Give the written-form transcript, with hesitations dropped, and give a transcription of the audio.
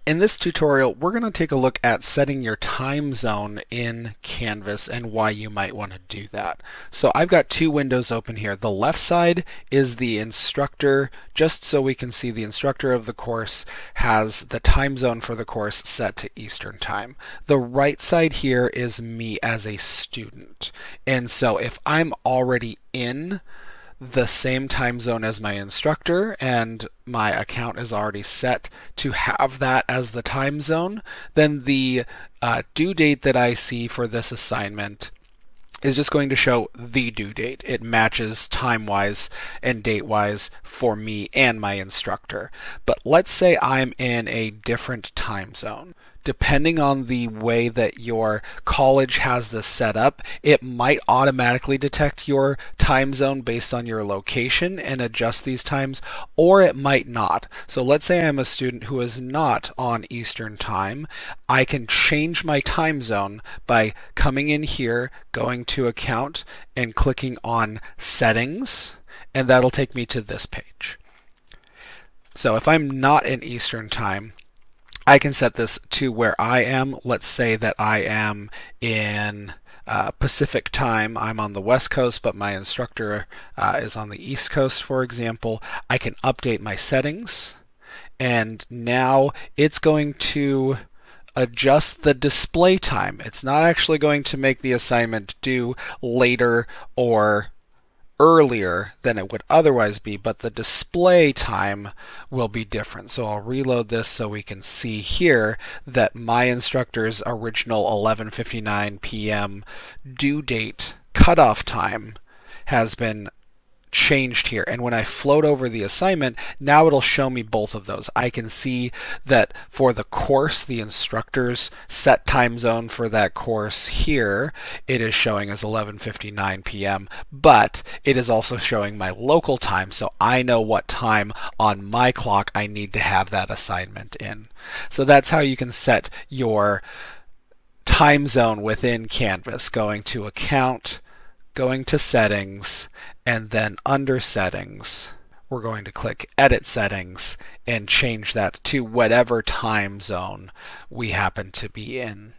In this tutorial, we're going to take a look at setting your time zone in Canvas and why you might want to do that. So I've got two windows open here. The left side is the instructor, just so we can see the instructor of the course has the time zone for the course set to Eastern Time. The right side here is me as a student. And so if I'm already in the same time zone as my instructor and my account is already set to have that as the time zone, then the due date that I see for this assignment is just going to show the due date. It matches time-wise and date-wise for me and my instructor. But let's say I'm in a different time zone. Depending on the way that your college has this set up, it might automatically detect your time zone based on your location and adjust these times, or it might not. So let's say I'm a student who is not on Eastern Time. I can change my time zone by coming in here, going to Account, and clicking on Settings, and that'll take me to this page. So if I'm not in Eastern Time, I can set this to where I am. Let's say that I am in Pacific Time. I'm on the West Coast, but my instructor is on the East Coast, for example. I can update my settings, and now it's going to adjust the display time. It's not actually going to make the assignment due later or earlier than it would otherwise be, but the display time will be different. So I'll reload this so we can see here that my instructor's original 11:59 p.m. due date cutoff time has been changed here. And when I float over the assignment, now it'll show me both of those. I can see that for the course, the instructor's set time zone for that course here, it is showing as 11:59 p.m., but it is also showing my local time, so I know what time on my clock I need to have that assignment in. So that's how you can set your time zone within Canvas, going to Account, going to Settings, and then under Settings, we're going to click Edit Settings and change that to whatever time zone we happen to be in.